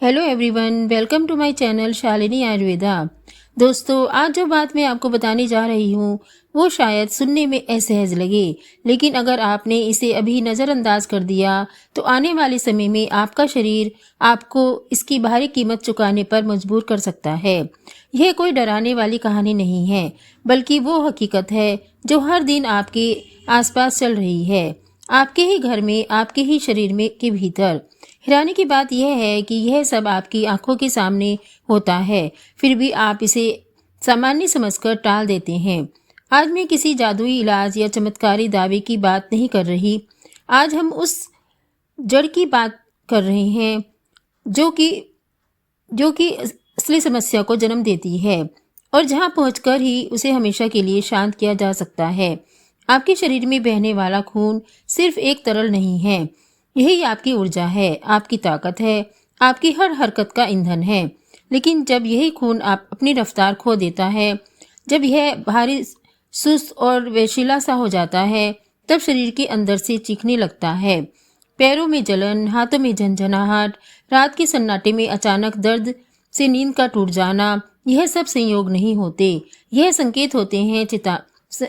Hello everyone, welcome to my channel Shalini Ayurveda. दोस्तों, आज जो बात मैं आपको बताने जा रही हूँ वो शायद सुनने में असहज लगे, लेकिन अगर आपने इसे अभी नज़रअंदाज कर दिया तो आने वाले समय में आपका शरीर आपको इसकी भारी कीमत चुकाने पर मजबूर कर सकता है। यह कोई डराने वाली कहानी नहीं है, बल्कि वो हकीकत है जो हर दिन आपके आसपास चल रही है, आपके ही घर में, आपके ही शरीर में के भीतर। हैरानी की बात यह है कि यह सब आपकी आंखों के सामने होता है, फिर भी आप इसे सामान्य समझकर टाल देते हैं। आज मैं किसी जादुई इलाज या चमत्कारी दावे की बात नहीं कर रही। आज हम उस जड़ की बात कर रहे हैं जो कि असली समस्या को जन्म देती है और जहां पहुंचकर ही उसे हमेशा के लिए शांत किया जा सकता है। आपके शरीर में बहने वाला खून सिर्फ एक तरल नहीं है, यही आपकी ऊर्जा है, आपकी ताकत है, आपकी हर हरकत का ईंधन है। लेकिन जब यही खून आप अपनी रफ्तार खो देता है, जब यह भारी, सुस्त और वेशिला सा हो जाता है, तब शरीर के अंदर से चीखने लगता है। पैरों में जलन, हाथों में झंझनाहट, रात के सन्नाटे में अचानक दर्द से नींद का टूट जाना, यह सब संयोग नहीं होते। यह संकेत होते हैं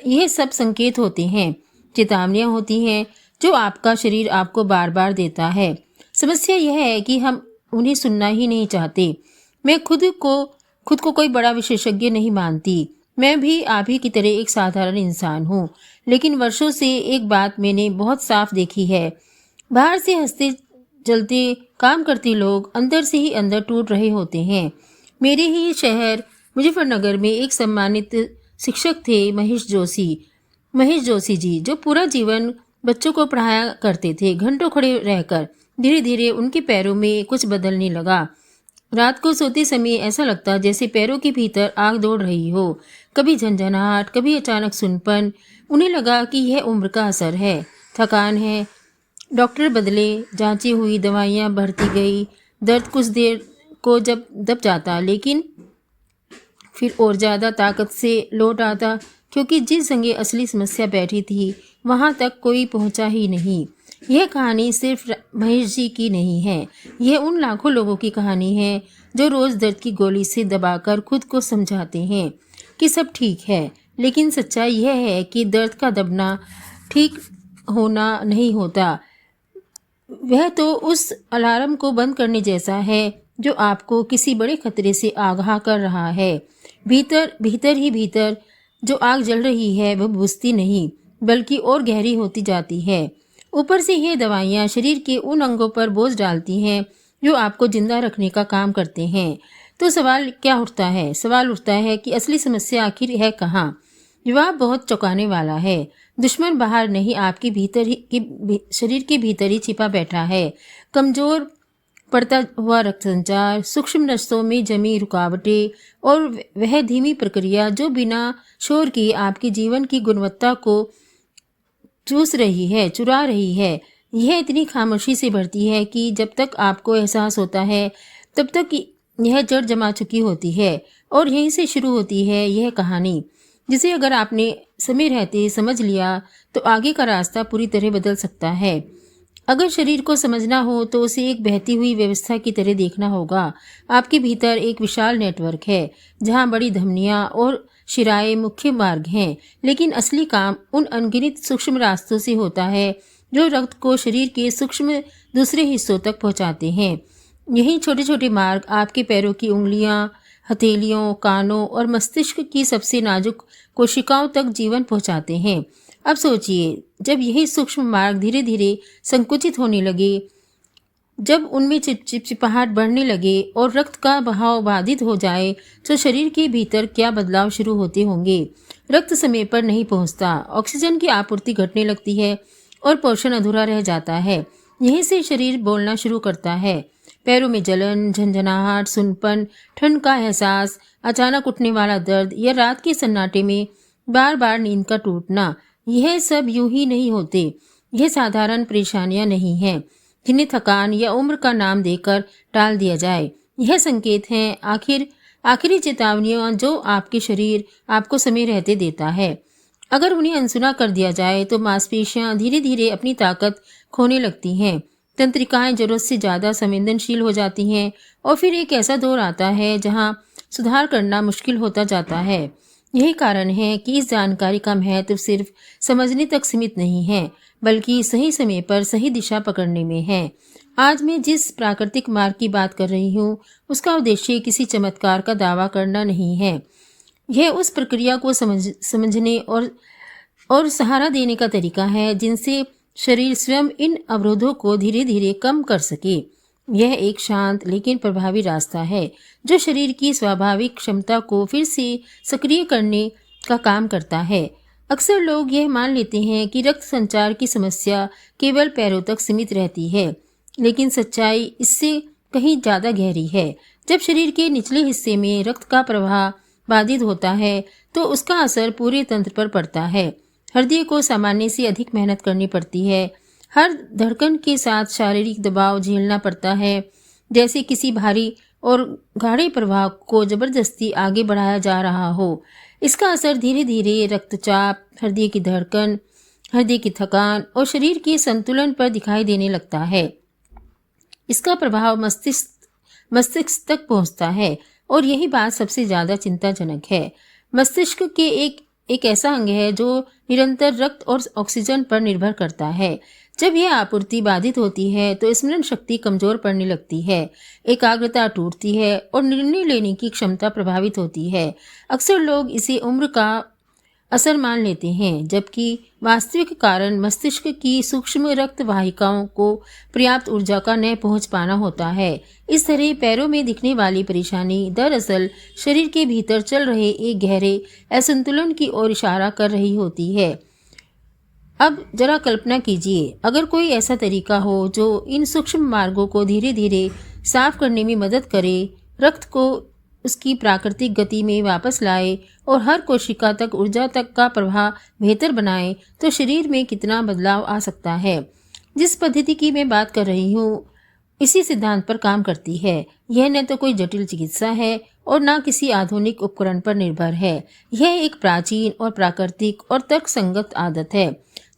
यह सब संकेत होते हैं, चेतावनियां होती हैं जो आपका शरीर आपको बार बार देता है। समस्या यह है कि हम उन्हें सुनना ही नहीं चाहते। मैं खुद को कोई बड़ा विशेषज्ञ नहीं मानती। मैं भी आप ही की तरह एक साधारण इंसान हूँ, लेकिन वर्षों से एक बात मैंने बहुत साफ देखी है। बाहर से हंसते जलते काम करते लोग अंदर से ही अंदर टूट रहे होते हैं। मेरे ही शहर मुजफ्फरनगर में एक सम्मानित शिक्षक थे, महेश जोशी जी, जो पूरा जीवन बच्चों को पढ़ाया करते थे। घंटों खड़े रहकर धीरे धीरे उनके पैरों में कुछ बदलने लगा। रात को सोते समय ऐसा लगता जैसे पैरों के भीतर आग दौड़ रही हो, कभी झंझनाहट, कभी अचानक सुनपन। उन्हें लगा कि यह उम्र का असर है, थकान है। डॉक्टर बदले, जांची हुई, दवाइयाँ बढ़ती गई, दर्द कुछ देर को जब दब जाता, लेकिन फिर और ज़्यादा ताकत से लौट आता, क्योंकि जिस जगह असली समस्या बैठी थी वहाँ तक कोई पहुँचा ही नहीं। यह कहानी सिर्फ महेश जी की नहीं है, यह उन लाखों लोगों की कहानी है जो रोज़ दर्द की गोली से दबाकर खुद को समझाते हैं कि सब ठीक है। लेकिन सच्चाई यह है कि दर्द का दबना ठीक होना नहीं होता। वह तो उस अलार्म को बंद करने जैसा है जो आपको किसी बड़े खतरे से आगाह कर रहा है। भीतर भीतर ही भीतर जो आग जल रही है वह बुझती नहीं, बल्कि और गहरी होती जाती है। ऊपर से ये दवाइयाँ शरीर के उन अंगों पर बोझ डालती हैं जो आपको जिंदा रखने का काम करते हैं। तो सवाल क्या उठता है? सवाल उठता है कि असली समस्या आखिर है कहाँ? जवाब बहुत चौंकाने वाला है। दुश्मन बाहर नहीं, आपके शरीर के भीतर ही छिपा बैठा है। कमजोर पड़ता हुआ रक्त संचार, सूक्ष्म नसों में जमी रुकावटें और वह धीमी प्रक्रिया जो बिना शोर किए आपके जीवन की गुणवत्ता को चुरा रही है। यह इतनी खामोशी से बढ़ती है कि जब तक आपको एहसास होता है तब तक यह जड़ जमा चुकी होती है। और यहीं से शुरू होती है यह कहानी, जिसे अगर आपने समय रहते समझ लिया तो आगे का रास्ता पूरी तरह बदल सकता है। अगर शरीर को समझना हो तो उसे एक बहती हुई व्यवस्था की तरह देखना होगा। आपके भीतर एक विशाल नेटवर्क है जहां बड़ी धमनियां और शिराएं मुख्य मार्ग हैं, लेकिन असली काम उन अनगिनत सूक्ष्म रास्तों से होता है जो रक्त को शरीर के सूक्ष्म दूसरे हिस्सों तक पहुंचाते हैं। यही छोटे छोटे मार्ग आपके पैरों की उंगलियां, हथेलियों, कानों और मस्तिष्क की सबसे नाजुक कोशिकाओं तक जीवन पहुंचाते हैं। अब सोचिए, जब यही सूक्ष्म मार्ग धीरे धीरे संकुचित होने लगे, जब उनमें चिपचिपाहट बढ़ने लगे और रक्त का बहाव बाधित हो जाए, तो शरीर के भीतर क्या बदलाव शुरू होते होंगे। रक्त समय पर नहीं पहुंचता, ऑक्सीजन की आपूर्ति घटने लगती है और पोषण अधूरा रह जाता है। यहीं से शरीर बोलना शुरू करता है। पैरों में जलन, झंझनाहट, सुनपन, ठंड का एहसास, अचानक उठने वाला दर्द या रात के सन्नाटे में बार बार नींद का टूटना, यह सब यूं ही नहीं होते। यह साधारण परेशानियां नहीं हैं जिन्हें थकान या उम्र का नाम देकर टाल दिया जाए। यह संकेत हैं आखिरी चेतावनियां जो आपके शरीर आपको समय रहते देता है। अगर उन्हें अनसुना कर दिया जाए तो मांसपेशियां धीरे धीरे अपनी ताकत खोने लगती हैं, तंत्रिकाएं जरूरत से ज़्यादा संवेदनशील हो जाती हैं और फिर एक ऐसा दौर आता है जहां सुधार करना मुश्किल होता जाता है। यही कारण है कि इस जानकारी का महत्व सिर्फ समझने तक सीमित नहीं है, बल्कि सही समय पर सही दिशा पकड़ने में है। आज मैं जिस प्राकृतिक मार्ग की बात कर रही हूँ, उसका उद्देश्य किसी चमत्कार का दावा करना नहीं है। यह उस प्रक्रिया को समझने और सहारा देने का तरीका है जिनसे शरीर स्वयं इन अवरोधों को धीरे धीरे कम कर सके। यह एक शांत लेकिन प्रभावी रास्ता है जो शरीर की स्वाभाविक क्षमता को फिर से सक्रिय करने का काम करता है। अक्सर लोग यह मान लेते हैं कि रक्त संचार की समस्या केवल पैरों तक सीमित रहती है, लेकिन सच्चाई इससे कहीं ज़्यादा गहरी है। जब शरीर के निचले हिस्से में रक्त का प्रवाह बाधित होता है तो उसका असर पूरे तंत्र पर पड़ता है। हृदय को सामान्य से अधिक मेहनत करनी पड़ती है। हर धड़कन के साथ शारीरिक दबाव झेलना पड़ता है, जैसे किसी भारी और गाढ़े प्रवाह को जबरदस्ती आगे बढ़ाया जा रहा हो। इसका असर धीरे धीरे रक्तचाप, हृदय की धड़कन, हृदय की थकान और शरीर के संतुलन पर दिखाई देने लगता है। इसका प्रभाव मस्तिष्क तक पहुंचता है और यही बात सबसे ज़्यादा चिंताजनक है। मस्तिष्क के एक ऐसा अंग है जो निरंतर रक्त और ऑक्सीजन पर निर्भर करता है। जब यह आपूर्ति बाधित होती है तो स्मरण शक्ति कमजोर पड़ने लगती है, एकाग्रता टूटती है और निर्णय लेने की क्षमता प्रभावित होती है। अक्सर लोग इसे उम्र का असर मान लेते हैं, जबकि वास्तविक कारण मस्तिष्क की सूक्ष्म रक्त वाहिकाओं को पर्याप्त ऊर्जा का न पहुंच पाना होता है। इस तरह पैरों में दिखने वाली परेशानी दरअसल शरीर के भीतर चल रहे एक गहरे असंतुलन की ओर इशारा कर रही होती है। अब जरा कल्पना कीजिए, अगर कोई ऐसा तरीका हो जो इन सूक्ष्म मार्गों को धीरे धीरे साफ करने में मदद करे, रक्त को उसकी प्राकृतिक गति में वापस लाए और हर कोशिका तक ऊर्जा तक का प्रवाह बेहतर बनाए, तो शरीर में कितना बदलाव आ सकता है। जिस पद्धति की मैं बात कर रही हूँ इसी सिद्धांत पर काम करती है। यह न तो कोई जटिल चिकित्सा है और न किसी आधुनिक उपकरण पर निर्भर है। यह एक प्राचीन और प्राकृतिक और तर्कसंगत आदत है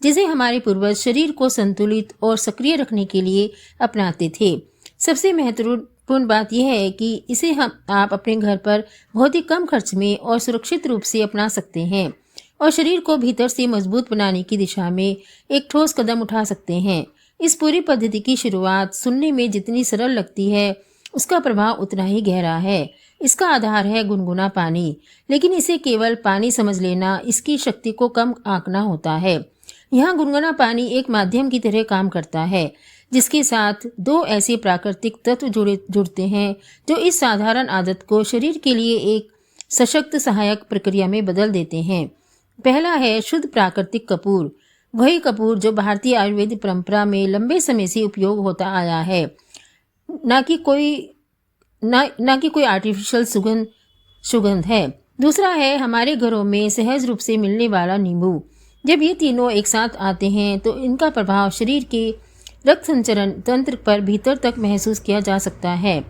जिसे हमारे पूर्वज शरीर को संतुलित और सक्रिय रखने के लिए अपनाते थे। सबसे महत्वपूर्ण बात यह है कि इसे आप अपने घर पर बहुत ही कम खर्च में और सुरक्षित रूप से अपना सकते हैं और शरीर को भीतर से मजबूत बनाने की दिशा में एक ठोस कदम उठा सकते हैं। इस पूरी पद्धति की शुरुआत सुनने में जितनी सरल लगती है, उसका प्रभाव उतना ही गहरा है। इसका आधार है गुनगुना पानी, लेकिन इसे केवल पानी समझ लेना इसकी शक्ति को कम आंकना होता है। यहाँ गुनगुना पानी एक माध्यम की तरह काम करता है जिसके साथ दो ऐसे प्राकृतिक तत्व जुड़ते हैं जो इस साधारण आदत को शरीर के लिए एक सशक्त सहायक प्रक्रिया में बदल देते हैं। पहला है शुद्ध प्राकृतिक कपूर। वही कपूर जो भारतीय आयुर्वेद परंपरा में लंबे समय से उपयोग होता आया है, ना कि कोई आर्टिफिशियल सुगंध है। दूसरा है हमारे घरों में सहज रूप से मिलने वाला नींबू। जब ये तीनों एक साथ आते हैं तो इनका प्रभाव शरीर के रक्त संचरण तंत्र पर भीतर तक महसूस किया जा सकता है।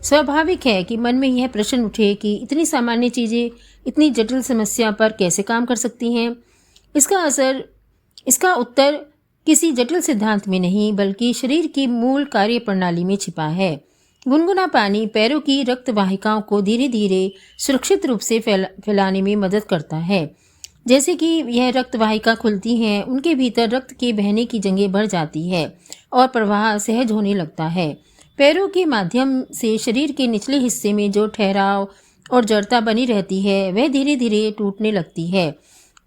स्वाभाविक है कि मन में यह प्रश्न उठे कि इतनी सामान्य चीज़ें इतनी जटिल समस्या पर कैसे काम कर सकती हैं। इसका उत्तर किसी जटिल सिद्धांत में नहीं बल्कि शरीर की मूल कार्य प्रणाली में छिपा है। गुनगुना पानी पैरों की रक्त वाहिकाओं को धीरे धीरे सुरक्षित रूप से फैलाने में मदद करता है। जैसे कि यह रक्त वाहिका खुलती हैं, उनके भीतर रक्त के बहने की जगह बढ़ जाती है और प्रवाह सहज होने लगता है। पैरों के माध्यम से शरीर के निचले हिस्से में जो ठहराव और जड़ता बनी रहती है वह धीरे धीरे टूटने लगती है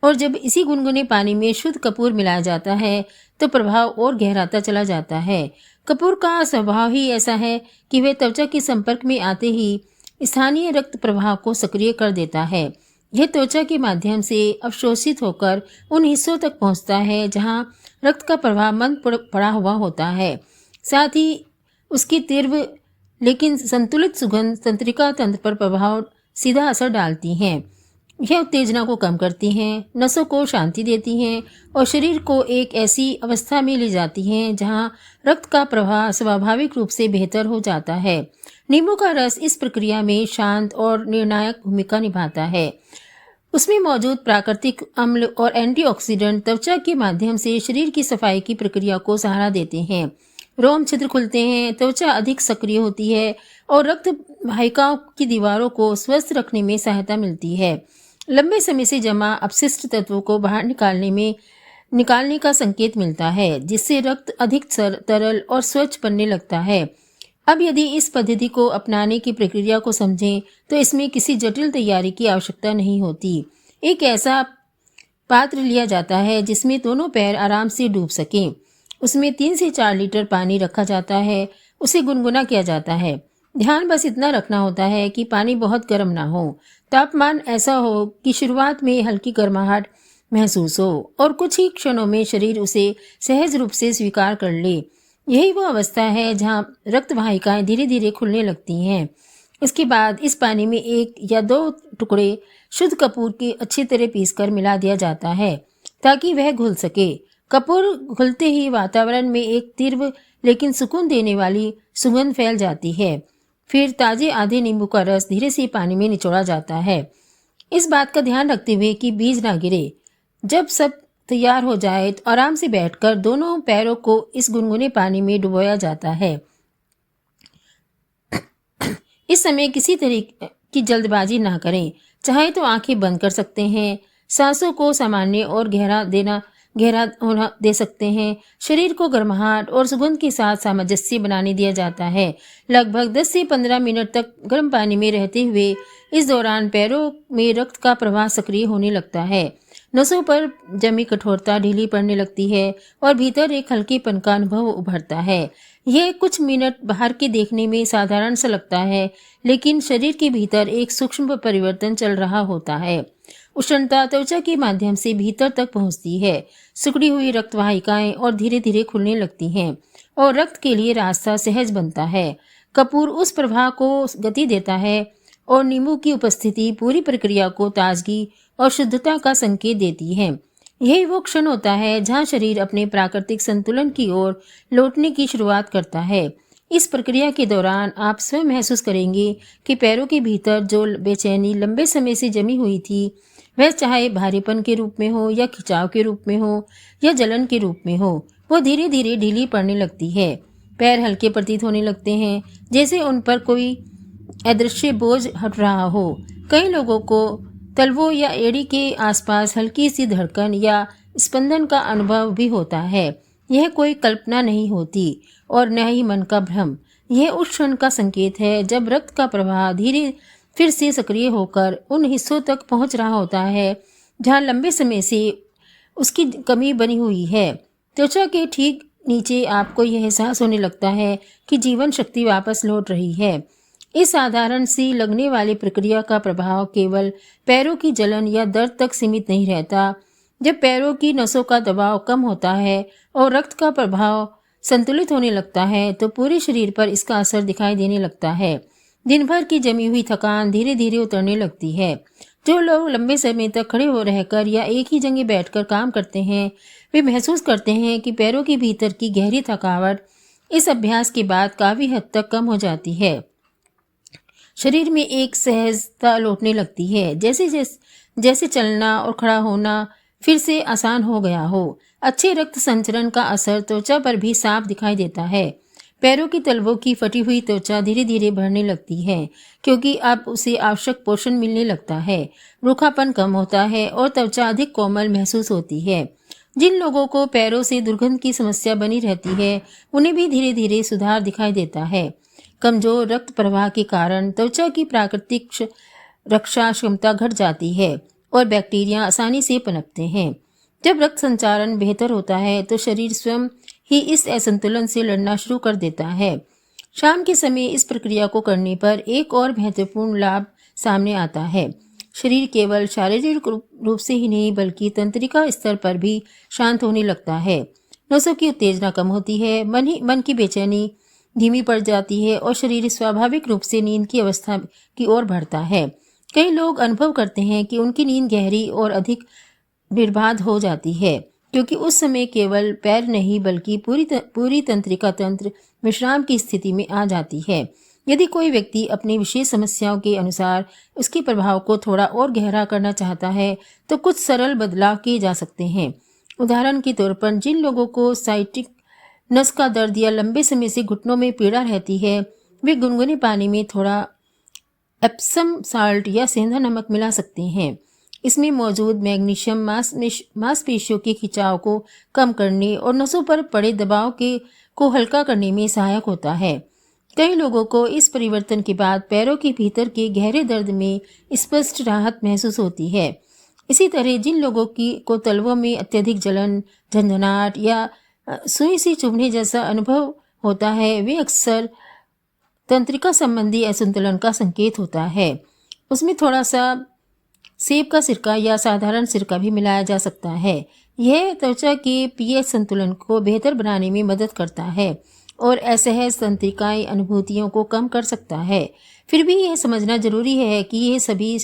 और जब इसी गुनगुने पानी में शुद्ध कपूर मिलाया जाता है तो प्रभाव और गहराता चला जाता है। कपूर का स्वभाव ही ऐसा है कि वह त्वचा के संपर्क में आते ही स्थानीय रक्त प्रवाह को सक्रिय कर देता है। यह त्वचा के माध्यम से अवशोषित होकर उन हिस्सों तक पहुंचता है जहां रक्त का प्रवाह मंद पड़ा हुआ होता है। साथ ही उसकी तीव्र लेकिन संतुलित सुगंध तंत्रिका तंत्र पर प्रभाव सीधा असर डालती हैं। यह उत्तेजना को कम करती हैं, नसों को शांति देती हैं और शरीर को एक ऐसी अवस्था में ले जाती हैं जहां रक्त का प्रवाह स्वाभाविक रूप से बेहतर हो जाता है। नींबू का रस इस प्रक्रिया में शांत और निर्णायक भूमिका निभाता है। उसमें मौजूद प्राकृतिक अम्ल और एंटीऑक्सीडेंट त्वचा के माध्यम से शरीर की सफाई की प्रक्रिया को सहारा देते हैं। रोम छिद्र खुलते हैं, त्वचा अधिक सक्रिय होती है और रक्त वाहिकाओं की दीवारों को स्वस्थ रखने में सहायता मिलती है। लंबे समय से जमा अपशिष्ट तत्वों को बाहर निकालने का संकेत मिलता है, जिससे रक्त अधिक तरल और स्वच्छ बनने लगता है। अब यदि इस पद्धति को अपनाने की प्रक्रिया को समझें तो इसमें किसी जटिल तैयारी की आवश्यकता नहीं होती। एक ऐसा पात्र लिया जाता है जिसमें दोनों पैर आराम से डूब सकें। उसमें 3 से 4 लीटर पानी रखा जाता है। उसे गुनगुना किया जाता है। ध्यान बस इतना रखना होता है कि पानी बहुत गर्म ना हो। तापमान ऐसा हो कि शुरुआत में हल्की गर्माहट महसूस हो और कुछ ही क्षणों में शरीर उसे सहज रूप से स्वीकार कर ले। यही वो अवस्था है जहाँ रक्त वाहिकाएं धीरे धीरे खुलने लगती हैं। इसके बाद इस पानी में 1 या 2 टुकड़े शुद्ध कपूर के अच्छी तरह पीसकर मिला दिया जाता है ताकि वह घुल सके। कपूर घुलते ही वातावरण में एक तीव्र लेकिन सुकून देने वाली सुगंध फैल जाती है। फिर ताजे आधे नींबू का रस धीरे से पानी में निचोड़ा जाता है, इस बात का ध्यान रखते हुए कि बीज ना गिरे। जब सब तैयार हो जाए तो आराम से बैठकर दोनों पैरों को इस गुनगुने पानी में डुबोया जाता है। इस समय किसी तरह की जल्दबाजी ना करें। चाहे तो आंखें बंद कर सकते हैं, सांसों को सामान्य और गहरा होना दे सकते हैं। शरीर को गर्माहट और सुगंध के साथ सामंजस्य बनाने दिया जाता है। लगभग 10 से 15 मिनट तक गर्म पानी में रहते हुए इस दौरान पैरों में रक्त का प्रवाह सक्रिय होने लगता है। नसों पर जमी कठोरता ढीली पड़ने लगती है और भीतर एक हल्केपन का अनुभव उभरता है। यह कुछ मिनट बाहर के देखने में साधारण सा लगता है, लेकिन शरीर के भीतर एक सूक्ष्म परिवर्तन चल रहा होता है। उष्णता त्वचा के माध्यम से भीतर तक पहुंचती है। सिकुड़ी हुई रक्त वाहिकाएं और धीरे धीरे खुलने लगती हैं और रक्त के लिए रास्ता सहज बनता है। कपूर उस प्रवाह को गति देता है और नींबू की उपस्थिति पूरी प्रक्रिया को ताजगी और शुद्धता का संकेत देती है। यही वो क्षण होता है जहाँ शरीर अपने प्राकृतिक संतुलन की ओर लौटने की शुरुआत करता है। इस प्रक्रिया के दौरान आप स्वयं महसूस करेंगे कि पैरों के भीतर जो बेचैनी लंबे समय से जमी हुई थी, वह चाहे भारीपन के रूप में हो या खिंचाव के रूप में हो या जलन के रूप में हो, वो धीरे धीरे ढीली पड़ने लगती है। पैर हल्के प्रतीत होने लगते हैं, जैसे उन पर कोई अदृश्य बोझ हट रहा हो। कई लोगों को तलवों या एड़ी के आसपास हल्की सी धड़कन या स्पंदन का अनुभव भी होता है। यह कोई कल्पना नहीं होती और न ही मन का भ्रम। यह उस क्षण का संकेत है जब रक्त का प्रवाह धीरे फिर से सक्रिय होकर उन हिस्सों तक पहुंच रहा होता है जहां लंबे समय से उसकी कमी बनी हुई है। त्वचा के ठीक नीचे आपको यह एहसास होने लगता है कि जीवन शक्ति वापस लौट रही है। इस साधारण सी लगने वाली प्रक्रिया का प्रभाव केवल पैरों की जलन या दर्द तक सीमित नहीं रहता। जब पैरों की नसों का दबाव कम होता है और रक्त का प्रभाव संतुलित होने लगता है तो पूरे शरीर पर इसका असर दिखाई देने लगता है। दिन भर की जमी हुई थकान धीरे धीरे उतरने लगती है। जो लोग लंबे समय तक खड़े हो रहकर या एक ही जगह बैठकर काम करते हैं, वे महसूस करते हैं कि पैरों के भीतर की गहरी थकावट इस अभ्यास के बाद काफी हद तक कम हो जाती है। शरीर में एक सहजता लौटने लगती है, जैसे चलना और खड़ा होना फिर से आसान हो गया हो। अच्छे रक्त संचरण का असर त्वचा पर भी साफ दिखाई देता है। पैरों की तलवों की फटी हुई त्वचा धीरे धीरे बढ़ने लगती है क्योंकि अब उसे आवश्यक पोषण मिलने लगता है। रूखापन कम होता है और त्वचा अधिक कोमल महसूस होती है। जिन लोगों को पैरों से दुर्गंध की समस्या बनी रहती है, उन्हें भी धीरे धीरे सुधार दिखाई देता है। कमजोर रक्त प्रवाह के कारण त्वचा की प्राकृतिक रक्षा क्षमता घट जाती है और बैक्टीरिया आसानी से पनपते हैं। जब रक्त संचारण बेहतर होता है तो शरीर स्वयं ही इस असंतुलन से लड़ना शुरू कर देता है। शाम के समय इस प्रक्रिया को करने पर एक और महत्वपूर्ण लाभ सामने आता है। शरीर केवल शारीरिक रूप से ही नहीं बल्कि तंत्रिका स्तर पर भी शांत होने लगता है। नसों की उत्तेजना कम होती है, मन की बेचैनी धीमी पड़ जाती है और शरीर स्वाभाविक रूप से नींद की अवस्था की ओर बढ़ता है। कई लोग अनुभव करते हैं कि उनकी नींद गहरी और अधिक निर्बाध हो जाती है क्योंकि उस समय केवल पैर नहीं बल्कि पूरी तंत्रिका तंत्र विश्राम की स्थिति में आ जाती है। यदि कोई व्यक्ति अपनी विशेष समस्याओं के अनुसार उसके प्रभाव को थोड़ा और गहरा करना चाहता है तो कुछ सरल बदलाव किए जा सकते हैं। उदाहरण के तौर पर जिन लोगों को साइटिक नस का दर्द या लंबे समय से घुटनों में पीड़ा रहती है, वे गुनगुने पानी में थोड़ा एप्सम साल्ट या सेंधा नमक मिला सकते हैं। इसमें मौजूद मैग्नीशियम मांसपेशियों के खिंचाव को कम करने और नसों पर पड़े दबाव के को हल्का करने में सहायक होता है। कई लोगों को इस परिवर्तन के बाद पैरों के भीतर के गहरे दर्द में स्पष्ट राहत महसूस होती है। इसी तरह जिन लोगों को तलवों में अत्यधिक जलन, झंझनाहट या सुई से चुभने जैसा अनुभव होता है, वे अक्सर तंत्रिका संबंधी असंतुलन का संकेत होता है। उसमें थोड़ा सा सेब का सिरका या साधारण सिरका भी मिलाया जा सकता है। यह त्वचा के पीएच संतुलन को बेहतर बनाने में मदद करता है और असहज तंत्रिकाएं अनुभूतियों को कम कर सकता है। फिर भी यह समझना जरूरी है कि ये सभी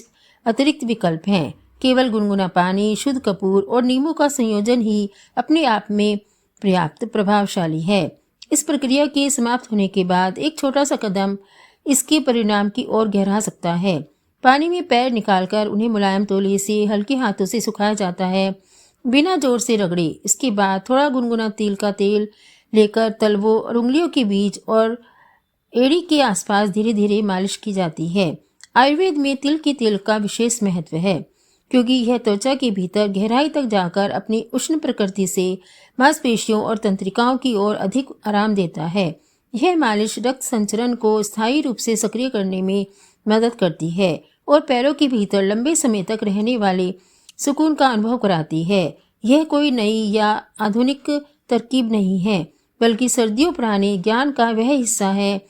अतिरिक्त विकल्प हैं। केवल गुनगुना पानी, शुद्ध कपूर और नींबू का संयोजन ही अपने आप में पर्याप्त प्रभावशाली है। इस प्रक्रिया के समाप्त होने के बाद एक छोटा सा कदम इसके परिणाम की ओर गहरा सकता है। पानी में पैर निकालकर उन्हें मुलायम तौलिए से हल्के हाथों से सुखाया जाता है, बिना जोर से रगड़े। इसके बाद थोड़ा गुनगुना तिल का तेल लेकर तलवों और उंगलियों के बीच और एड़ी के आसपास धीरे धीरे मालिश की जाती है। आयुर्वेद में तिल के तेल का विशेष महत्व है, क्योंकि यह त्वचा के भीतर गहराई तक जाकर अपनी उष्ण प्रकृति से मांसपेशियों और तंत्रिकाओं की ओर अधिक आराम देता है। यह मालिश रक्त संचरण को स्थायी रूप से सक्रिय करने में मदद करती है और पैरों के भीतर लंबे समय तक रहने वाले सुकून का अनुभव कराती है। यह कोई नई या आधुनिक तरकीब नहीं है, बल्कि सदियों पुराने ज्ञान का वह हिस्सा है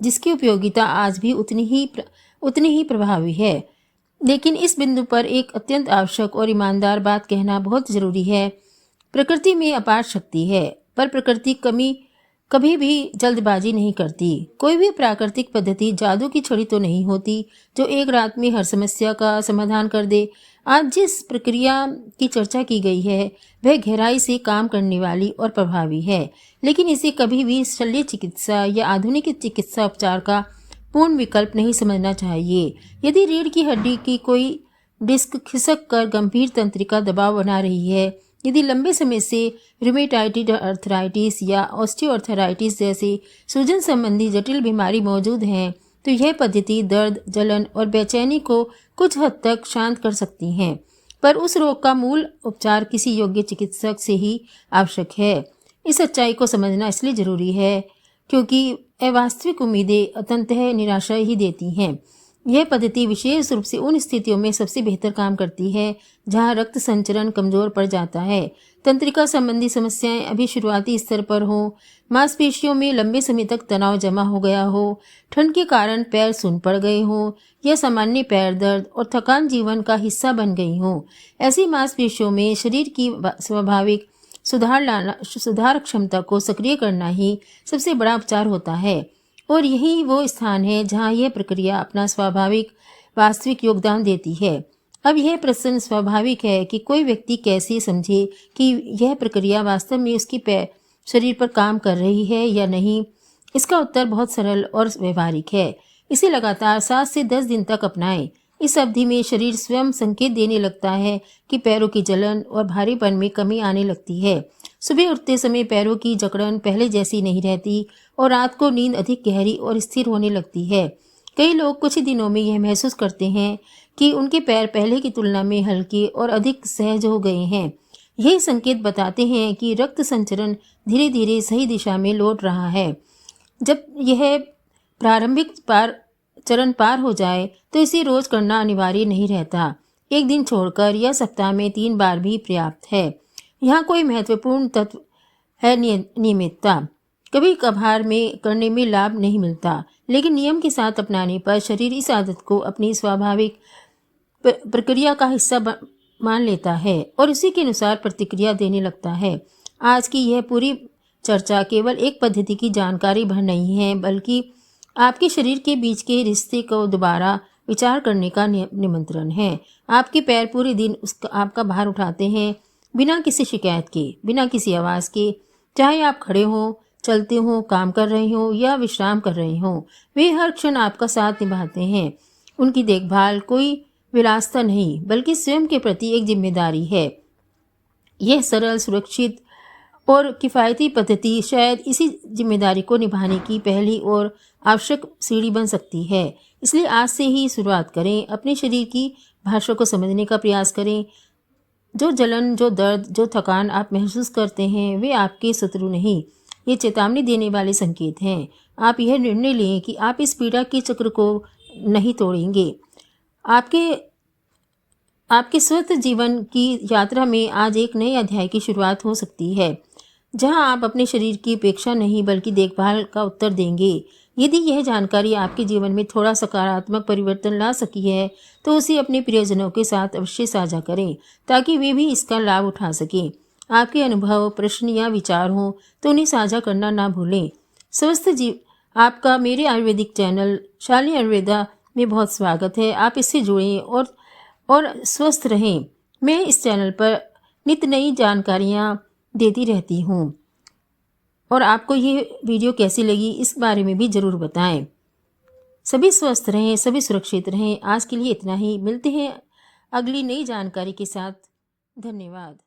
जिसकी उपयोगिता आज भी उतनी ही प्रभावी है। लेकिन इस बिंदु पर एक अत्यंत आवश्यक और ईमानदार बात कहना बहुत जरूरी है। प्रकृति में अपार शक्ति है, पर प्रकृति कभी भी जल्दबाजी नहीं करती। कोई भी प्राकृतिक पद्धति जादू की छड़ी तो नहीं होती जो एक रात में हर समस्या का समाधान कर दे। आज जिस प्रक्रिया की चर्चा की गई है वह गहराई से काम करने वाली और प्रभावी है, लेकिन इसे कभी भी शल्य चिकित्सा या आधुनिक चिकित्सा उपचार का पूर्ण विकल्प नहीं समझना चाहिए। यदि रीढ़ की हड्डी की कोई डिस्क खिसक कर गंभीर तंत्रिका दबाव बना रही है, यदि लंबे समय से रूमेटाइड अर्थराइटिस या ऑस्टियोआर्थराइटिस जैसे सूजन संबंधी जटिल बीमारी मौजूद हैं, तो यह पद्धति दर्द, जलन और बेचैनी को कुछ हद तक शांत कर सकती हैं, पर उस रोग का मूल उपचार किसी योग्य चिकित्सक से ही आवश्यक है। इस सच्चाई को समझना इसलिए जरूरी है क्योंकि अवास्तविक उम्मीदें अंततः निराशा ही देती हैं। यह पद्धति विशेष रूप से उन स्थितियों में सबसे बेहतर काम करती है जहां रक्त संचरण कमजोर पड़ जाता है, तंत्रिका संबंधी समस्याएं अभी शुरुआती स्तर पर हो, मांसपेशियों में लंबे समय तक तनाव जमा हो गया हो, ठंड के कारण पैर सुन्न पड़ गए हों या सामान्य पैर दर्द और थकान जीवन का हिस्सा बन गई हो। ऐसी मांसपेशियों में शरीर की स्वाभाविक सुधार क्षमता को सक्रिय करना ही सबसे बड़ा उपचार होता है और यही वो स्थान है जहां यह प्रक्रिया अपना स्वाभाविक वास्तविक योगदान देती है। अब यह प्रश्न स्वाभाविक है कि कोई व्यक्ति कैसे समझे कि यह प्रक्रिया वास्तव में उसकी शरीर पर काम कर रही है या नहीं। इसका उत्तर बहुत सरल और व्यवहारिक है। इसे लगातार 7 से 10 दिन तक अपनाएं। इस अवधि में शरीर स्वयं संकेत देने लगता है कि पैरों की जलन और भारीपन में कमी आने लगती है। सुबह उठते समय पैरों की जकड़न पहले जैसी नहीं रहती और रात को नींद अधिक गहरी और स्थिर होने लगती है। कई लोग कुछ ही दिनों में यह महसूस करते हैं कि उनके पैर पहले की तुलना में हल्के और अधिक सहज हो गए हैं। यही संकेत बताते हैं कि रक्त संचरण धीरे धीरे सही दिशा में लौट रहा है। जब यह प्रारंभिक चरण पार हो जाए तो इसे रोज करना अनिवार्य नहीं रहता। एक दिन छोड़कर या सप्ताह में 3 बार भी पर्याप्त है। यहाँ कोई महत्वपूर्ण तत्व है नियमितता। कभी कभार में करने में लाभ नहीं मिलता, लेकिन नियम के साथ अपनाने पर शरीर इस आदत को अपनी स्वाभाविक प्रक्रिया का हिस्सा मान लेता है और उसी के अनुसार प्रतिक्रिया देने लगता है। आज की यह पूरी चर्चा केवल एक पद्धति की जानकारी भर नहीं है, बल्कि आपके शरीर के बीच के रिश्ते को दोबारा विचार करने का निमंत्रण है। आपके पैर पूरे दिन आपका भार उठाते हैं, बिना किसी शिकायत के, बिना किसी आवाज़ के। चाहे आप खड़े हों, चलते हों, काम कर रहे हों या विश्राम कर रहे हों, वे हर क्षण आपका साथ निभाते हैं। उनकी देखभाल कोई विलासिता नहीं, बल्कि स्वयं के प्रति एक जिम्मेदारी है। यह सरल, सुरक्षित और किफ़ायती पद्धति शायद इसी जिम्मेदारी को निभाने की पहली और आवश्यक सीढ़ी बन सकती है। इसलिए आज से ही शुरुआत करें, अपने शरीर की भाषा को समझने का प्रयास करें। जो जलन, जो दर्द, जो थकान आप महसूस करते हैं, वे आपके शत्रु नहीं, ये चेतावनी देने वाले संकेत हैं। आप यह निर्णय लें कि आप इस पीड़ा के चक्र को नहीं तोड़ेंगे। आपके आपके स्वस्थ जीवन की यात्रा में आज एक नए अध्याय की शुरुआत हो सकती है, जहां आप अपने शरीर की उपेक्षा नहीं बल्कि देखभाल का उत्तर देंगे। यदि यह जानकारी आपके जीवन में थोड़ा सकारात्मक परिवर्तन ला सकी है, तो उसे अपने प्रियजनों के साथ अवश्य साझा करें, ताकि वे भी इसका लाभ उठा सकें। आपके अनुभव, प्रश्न या विचार हों तो उन्हें साझा करना ना भूलें। स्वस्थ जीव आपका मेरे आयुर्वेदिक चैनल शालिनी आयुर्वेदा में बहुत स्वागत है। आप इससे जुड़ें और स्वस्थ रहें। मैं इस चैनल पर नित्य नई जानकारियाँ देती रहती हूँ और आपको ये वीडियो कैसी लगी इस बारे में भी ज़रूर बताएं। सभी स्वस्थ रहें, सभी सुरक्षित रहें। आज के लिए इतना ही। मिलते हैं अगली नई जानकारी के साथ। धन्यवाद।